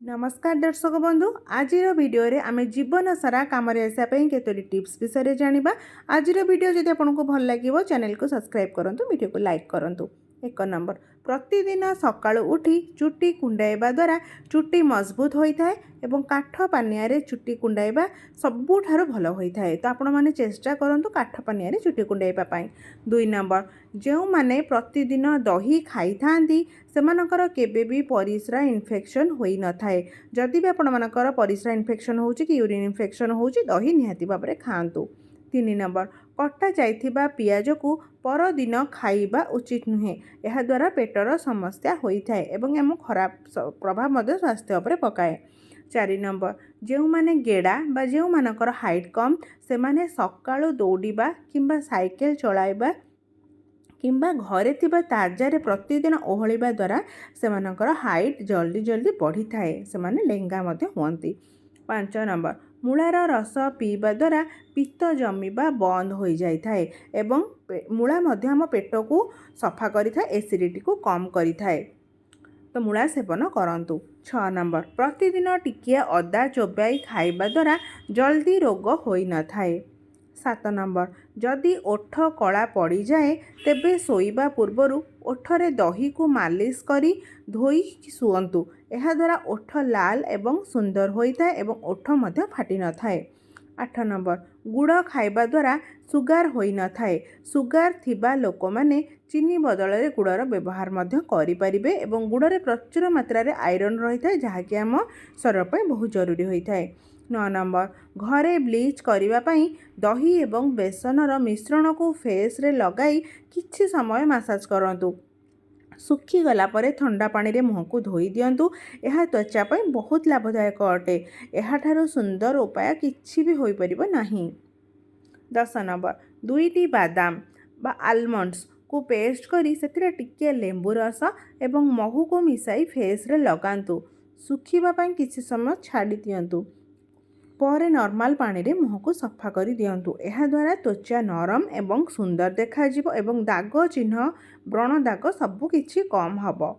नमस्कार दर्शक बंधु आज वीडियो रे आमे जीवन सारा काम आसापी केतोटी टिप्स विषय जानिबा। आज वीडियो जदि आपको भल लगे चैनल को सब्सक्राइब करूँ, वीडियो को लाइक करूँ। एक नंबर, प्रतिदिन सकाळु उठी चुट्टी कुंडाइबा द्वारा चुट्टी मजबूत होता है एवं काठ पानिया चुट्टी कुंडाइबा सबुठारु भल होता है। तो आपण माने चेष्टा करूँ काठ पानिया चुट्टी कुंडाइबा। 2 नंबर, जो माने प्रतिदिन दही खाई थांती सेमानकर केबे भी परिस्रा इन्फेक्शन होई न थाए। जदि भी आपण मानकर परिस्रा इन्फेक्शन होउची कि यूरिन इन्फेक्शन होउची दही निहाती भाबरे खाआंतु। 3 नंबर, कटा जाइथिबा पियाज को परदिन खाइबा उचित नुहे। यह द्वारा पेटर समस्या होता है एवं एम खराब प्रभाव मध्य स्वास्थ्य उपरे पकाए। 4 नंबर, जो माने गेड़ा बा जो मानकर हाइट कम से माने सकाळु दौड़िबा किंबा साइकेल चलाइबा किंबा घरे थिबा ताजारे प्रतिदिन ओहलिबा द्वारा सेमानकर हाइट जल्दी जल्दी बढ़ी थाए, से माने लेंगा मध्य हुअंती। 5 नंबर, मूलार रस पीवा द्वारा पित्त जमीबा बंद हो जाई थाए एवं मूला मध्य आम पेट को सफा करि थाए, एसिडिटी को कम करि थाए। तो मूला सेवन करंतु। 6 नंबर, प्रतिदिन टिकिया अदा चोबाई खाइबा द्वारा जल्दी रोग होई न थाए। 7 नंबर, जदि ओठ कला पड़ जाए तेबे सोइबा पूर्वरु ओठरे दही को मालिश करी धोई शुअंतु। यह द्वारा ओठ लाल एवं सुंदर होता है एवं ओठ मध्य फाटी न थाए। 8 नंबर, गुड़ खाइबा द्वारा सुगार होई न थाए। सुगार थिबा लोक माने चीनी बदल में गुड़र व्यवहार मध्य करि परिबे एवं गुड़े प्रचुर मात्रा रे आयरन रही है जहाँकि आम शरीर पर बहुत जरूरी होता है। 9 नंबर, घरे ब्लीच करने दही एवं बेसनर मिश्रण को फेस रे लगाई किछि समय मसाज करंतु। सुखी गला परे ठंडा पानी रे मुह को धोई दियंतु। यह त्वचा पर बहुत लाभदायक अटे। यह सुंदर उपाय किछि भी होई परिबो नाही। 10 नंबर, 2टी बादाम बा आलमंड्स को पेस्ट करी सेथिरे टिके लेंबू रस एवं महू को मिसाई फेस रे लगांतु। सुखीबा पई किछि समय छाड़ी दियंतु। पर नॉर्मल पानी रे मुह को सफा कर दियंतु। यह द्वारा त्वचा नरम एवं सुंदर देखाजिबो एवं दाग चिन्ह व्रण दाग सबु किछि कम हबो।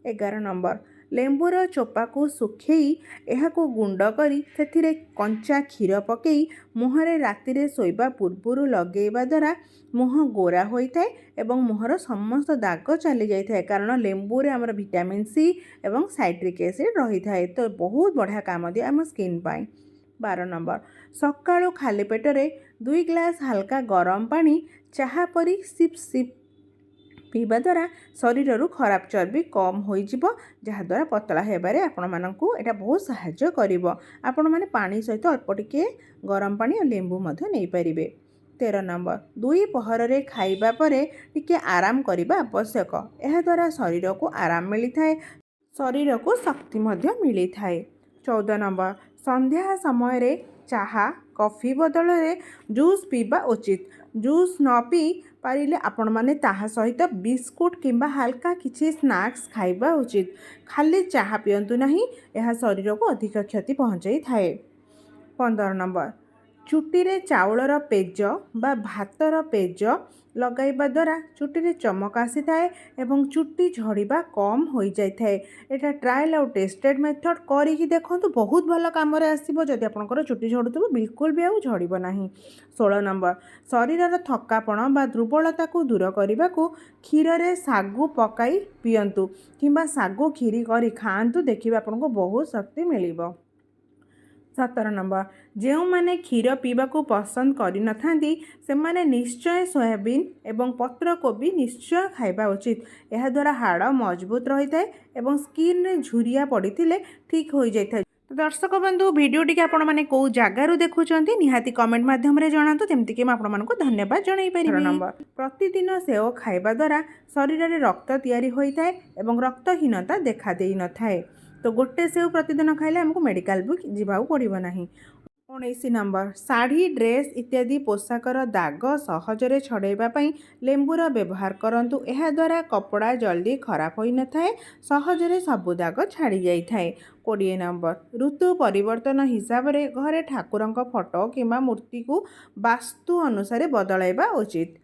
11 नंबर, लेंबूर चोपा को सुखेई यह को गुंड करी सेथिरे कंचा क्षीर पकेई मुहरे राति रे सोइबा पूर्वरु लगेइबा द्वारा मुह गोरा होता है एवं मुहर समस्त दाग चली जाए, कारण लेंबू रे हमर विटामिन सी एवं साइट्रिक एसिड रही थाए। तो बहुत बढ़िया काम दिए आम स्किन पाई। 12 नंबर, सकाळु खाली पेटरे 2 ग्लास हल्का गरम पानी चाहा परी सिप सिप पीवा द्वारा शरीर खराब चर्बी कम हो जहाद्वारा पतला हेबारे आपण मानकु एटा बहुत सहाय्य करिवो। आपण माने पानी सहित अल्प टिके गरम पानी और लेंबू मध्य नहीं पारिबे। 13 नंबर, 2 पहर रे खाइबा परे टिके आराम करिबा आवश्यक। यह द्वारा शरीर को आराम मिली थाए, शरीर को शक्ति मध्य मिली थाए। 14 नंबर, संध्या समय रे चाहा कॉफी बदल रे जूस पीबा उचित। जूस न पी पारिले आपण माने ताहा सहित बिस्कुट किंबा हल्का किछि स्नैक्स खाइबा उचित। खाली चाहा पियंतु नहीं, यह शरीर को अधिक क्षति पहुंचाई थाए। 15 नंबर, चुट्टी रे चाउलर पेज बा भातर पेज लगाइबा द्वारा चुट्टी रे चमक आसी थाए एवं चुट्टी झड़ीबा कम हो जाई थाए। एटा ट्रायल आउ टेस्टेड मेथड करिकि देखंतु, बहुत भल काम रे आसीबो। जदि आपनकर चुट्टी झड़ुथबो बिल्कुल भी आउ झड़ीबो नाही। 16 नंबर, शरीरर थकापण बा दुर्बलता को दूर करने को क्षीर रे सागु पकाई पियंतु किंबा सागु खीरी करी खाआंतु, देखिबा आपनको बहुत शक्ति मिलिबो। 17 नंबर, जो माने क्षीर पीवा को पसंद करि न थांती से माने निश्चय सोयाबीन एवं पत्र कोबी निश्चय खाइबा उचित। यह द्वारा हाड़ मजबूत रही है एवं स्किन रे झुरिया पड़िथिले ठीक हो जाय थाए। तो दर्शक बंधु, वीडियो टी आपण माने को जगार देखुचंती निहाती कमेंट माध्यम रे जणातु, जेमति कि आपण मानको धन्यवाद जणाई परिबी। नंबर, प्रतिदिन सेव खाइबा द्वारा शरीर रे रक्त तैयारी होई थाए एवं रक्तहीनता देखा देई न थाए। तो गोटे सेव प्रतिदिन खाइले हमको मेडिकल भी जीवा पड़ो ना। 19 नंबर, शाढ़ी ड्रेस इत्यादि पोशाकर दाग सहजरे छड़ाइवाई लेंबूर व्यवहार करंतु। यह द्वारा कपड़ा जल्दी खराब हो न थाए, सहजरे सबु दाग छाड़ी जाई थाए। 20 नंबर, ऋतु परिवर्तन हिसाब से घरे ठाकुर फोटो किंबा मूर्ति को वास्तु अनुसार बदलाइबा उचित।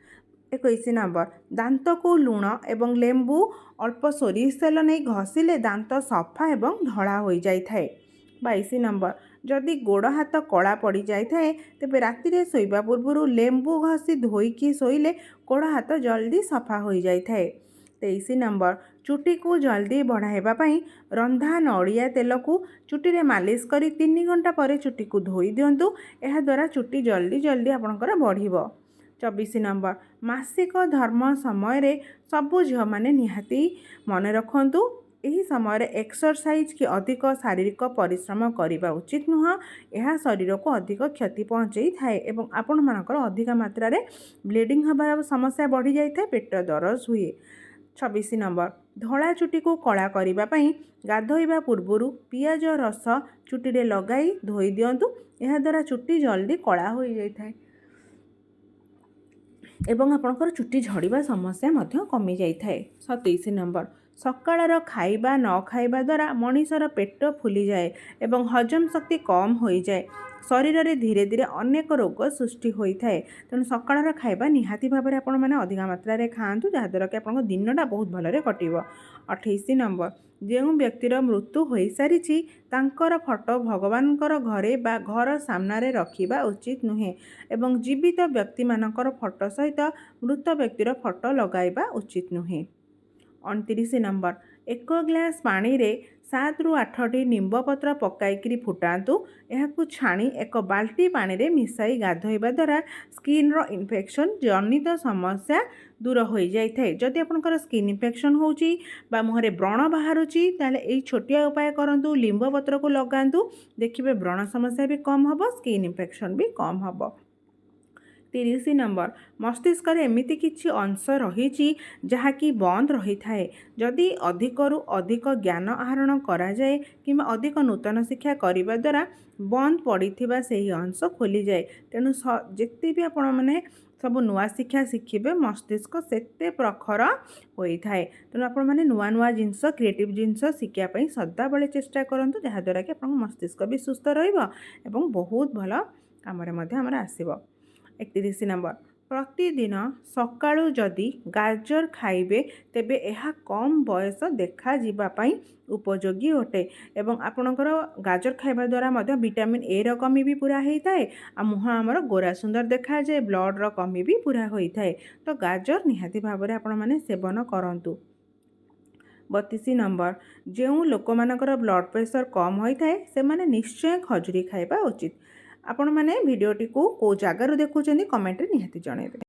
21 नंबर, दांत को लुण एवं लेंबू ଅଳ୍ପ ସୋରିଷ ତେଲ ନେଇ ଘଷିଲେ ଦାନ୍ତ ସଫା ଏବଂ ଧଳା ହୋଇଯାଇଥାଏ। 22 ନମ୍ବର, ଯଦି ଗୋଡ଼ ହାତ କଳା ପଡ଼ିଯାଇଥାଏ ତେବେ ରାତିରେ ଶୋଇବା ପୂର୍ବରୁ ଲେମ୍ବୁ ଘଷି ଧୋଇକି ଶୋଇଲେ ଗୋଡ଼ ହାତ ଜଲ୍ଦି ସଫା ହୋଇଯାଇଥାଏ। 23 ନମ୍ବର, ଚୁଟିକୁ ଜଲ୍ଦି ବଢ଼ାଇବା ପାଇଁ ରନ୍ଧା ନଡ଼ିଆ ତେଲକୁ ଚୁଟିରେ ମାଲିସ କରି 3 ଘଣ୍ଟା ପରେ ଚୁଟିକୁ ଧୋଇ ଦିଅନ୍ତୁ। ଏହାଦ୍ୱାରା ଚୁଟି ଜଲ୍ଦି ଆପଣଙ୍କର ବଢ଼ିବ। 24 ନମ୍ବର, ମାସିକ ଧର୍ମ ସମୟରେ ସବୁ ଝିଅମାନେ ନିହାତି ମନେ ରଖନ୍ତୁ, ଏହି ସମୟରେ ଏକ୍ସରସାଇଜ କି ଅଧିକ ଶାରୀରିକ ପରିଶ୍ରମ କରିବା ଉଚିତ ନୁହଁ। ଏହା ଶରୀରକୁ ଅଧିକ କ୍ଷତି ପହଞ୍ଚେଇଥାଏ ଏବଂ ଆପଣମାନଙ୍କର ଅଧିକ ମାତ୍ରାରେ ବ୍ଲିଡ଼ିଂ ହେବାର ସମସ୍ୟା ବଢ଼ିଯାଇଥାଏ, ପେଟ ଦରଜ ହୁଏ। 26 ନମ୍ବର, ଧଳା ଚୁଟିକୁ କଳା କରିବା ପାଇଁ ଗାଧୋଇବା ପୂର୍ବରୁ ପିଆଜ ରସ ଚୁଟିରେ ଲଗାଇ ଧୋଇ ଦିଅନ୍ତୁ। ଏହାଦ୍ୱାରା ଚୁଟି ଜଲ୍ଦି କଳା ହୋଇଯାଇଥାଏ ଏବଂ ଆପଣଙ୍କର ଚୁଟି ଝଡ଼ିବା ସମସ୍ୟା ମଧ୍ୟ କମିଯାଇଥାଏ। 27 ନମ୍ବର, ସକାଳର ଖାଇବା ନ ଖାଇବା ଦ୍ୱାରା ମଣିଷର ପେଟ ଫୁଲିଯାଏ ଏବଂ ହଜମ ଶକ୍ତି କମ୍ ହୋଇଯାଏ। ଶରୀରରେ ଧୀରେ ଧୀରେ ଅନେକ ରୋଗ ସୃଷ୍ଟି ହୋଇଥାଏ। ତେଣୁ ସକାଳର ଖାଇବା ନିହାତି ଭାବରେ ଆପଣମାନେ ଅଧିକା ମାତ୍ରାରେ ଖାଆନ୍ତୁ, ଯାହାଦ୍ୱାରା କି ଆପଣଙ୍କ ଦିନଟା ବହୁତ ଭଲରେ କଟିବ। 28 ନମ୍ବର, ଯେଉଁ ବ୍ୟକ୍ତିର ମୃତ୍ୟୁ ହୋଇସାରିଛି ତାଙ୍କର ଫଟୋ ଭଗବାନଙ୍କର ଘରେ ବା ଘର ସାମ୍ନାରେ ରଖିବା ଉଚିତ ନୁହେଁ ଏବଂ ଜୀବିତ ବ୍ୟକ୍ତିମାନଙ୍କର ଫଟୋ ସହିତ ମୃତ ବ୍ୟକ୍ତିର ଫଟୋ ଲଗାଇବା ଉଚିତ ନୁହେଁ। 29 ନମ୍ବର, 1 ଗ୍ଲାସ ପାଣିରେ 7ରୁ 8ଟି ନିମ୍ବପତ୍ର ପକାଇକରି ଫୁଟାନ୍ତୁ। ଏହାକୁ ଛାଣି ଏକ ବାଲ୍ଟି ପାଣିରେ ମିଶାଇ ଗାଧୋଇବା ଦ୍ୱାରା ସ୍କିନ୍ର ଇନଫେକ୍ସନ୍ ଜନିତ ସମସ୍ୟା ଦୂର ହୋଇଯାଇଥାଏ। ଯଦି ଆପଣଙ୍କର ସ୍କିନ୍ ଇନଫେକ୍ସନ୍ ହେଉଛି ବା ମୁହଁରେ ବ୍ରଣ ବାହାରୁଛି ତାହେଲେ ଏହି ଛୋଟିଆ ଉପାୟ କରନ୍ତୁ, ଲିମ୍ବ ପତ୍ରକୁ ଲଗାନ୍ତୁ, ଦେଖିବେ ବ୍ରଣ ସମସ୍ୟା ବି କମ୍ ହେବ, ସ୍କିନ୍ ଇନଫେକ୍ସନ୍ ବି କମ୍ ହେବ। 30 ନମ୍ବର, ମସ୍ତିଷ୍କରେ ଏମିତି କିଛି ଅଂଶ ରହିଛି ଯାହାକି ବନ୍ଦ ରହିଥାଏ। ଯଦି ଅଧିକରୁ ଅଧିକ ଜ୍ଞାନ ଆହରଣ କରାଯାଏ କିମ୍ବା ଅଧିକ ନୂତନ ଶିକ୍ଷା କରିବା ଦ୍ୱାରା ବନ୍ଦ ପଡ଼ିଥିବା ସେହି ଅଂଶ ଖୋଲିଯାଏ। ତେଣୁ ଯେତେ ବି ଆପଣମାନେ ସବୁ ନୂଆ ଶିକ୍ଷା ଶିଖିବେ ମସ୍ତିଷ୍କ ସେତେ ପ୍ରଖର ହୋଇଥାଏ। ତେଣୁ ଆପଣମାନେ ନୂଆ ଜିନିଷ, କ୍ରିଏଟିଭ୍ ଜିନିଷ ଶିଖିବା ପାଇଁ ସଦାବେଳେ ଚେଷ୍ଟା କରନ୍ତୁ, ଯାହାଦ୍ୱାରା କି ଆପଣଙ୍କ ମସ୍ତିଷ୍କ ବି ସୁସ୍ଥ ରହିବ ଏବଂ ବହୁତ ଭଲ କାମରେ ମଧ୍ୟ ଆମର ଆସିବ। 31 ନମ୍ବର, ପ୍ରତିଦିନ ସକାଳୁ ଯଦି ଗାଜର ଖାଇବେ ତେବେ ଏହା କମ୍ ବୟସ ଦେଖାଯିବା ପାଇଁ ଉପଯୋଗୀ ଅଟେ ଏବଂ ଆପଣଙ୍କର ଗାଜର ଖାଇବା ଦ୍ୱାରା ମଧ୍ୟ ଭିଟାମିନ୍ ଏ ର କମି ବି ପୁରା ହୋଇଥାଏ ଆଉ ମୁହଁ ଆମର ଗୋରା ସୁନ୍ଦର ଦେଖାଯାଏ, ବ୍ଲଡ଼ର କମି ବି ପୁରା ହୋଇଥାଏ। ତ ଗାଜର ନିହାତି ଭାବରେ ଆପଣମାନେ ସେବନ କରନ୍ତୁ। 32 ନମ୍ବର, ଯେଉଁ ଲୋକମାନଙ୍କର ବ୍ଲଡ଼ ପ୍ରେସର କମ୍ ହୋଇଥାଏ ସେମାନେ ନିଶ୍ଚୟ ଖଜୁରୀ ଖାଇବା ଉଚିତ। ଆପଣମାନେ ଭିଡ଼ିଓଟିକୁ କେଉଁ ଜାଗାରୁ ଦେଖୁଛନ୍ତି କମେଣ୍ଟରେ ନିହାତି ଜଣାଇବେ।